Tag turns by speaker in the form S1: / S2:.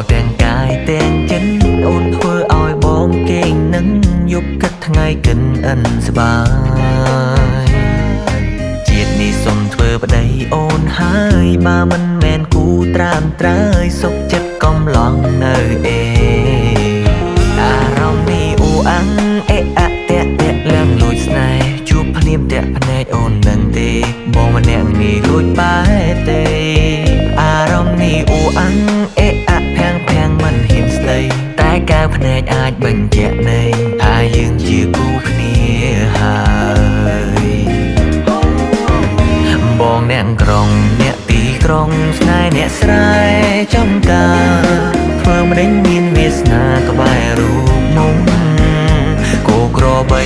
S1: แต่งกายแต่งចិនអូនធ្វើឲ្យបងគេងនឹងយប់គិតថ្ងៃកិនអិនសបាយជាតិនេះសុំធ្វើប្តីអូនហើយបើមិនមែនគូត្រាំត្រើយសុខចិត្តកំឡងនៅអេអារម្មណ៍នេះអូអាំងអេអាក់តាក់តាក់ឡើងលួចស្នេហ៍ជួបភ្លាមតាក់ភ្នែកអូនដឹងទេបងម្នាក់នេះលួចបែរទេអារម្មណ៍នេះអូអាំងអេអាក់ភាំងភាំងមិនហ៊ានស្ដីតែកៅភ្នែកអាចបញ្ជាក់នៃថាយើងជាគូគ្នាហើយបងអ្នកក្រុងអ្នកទីក្រុងស្នេហ៍អ្នកស្រែចំការធ្វើម្ដេចមានវាសនាក្បែររូបមុំគោក្របី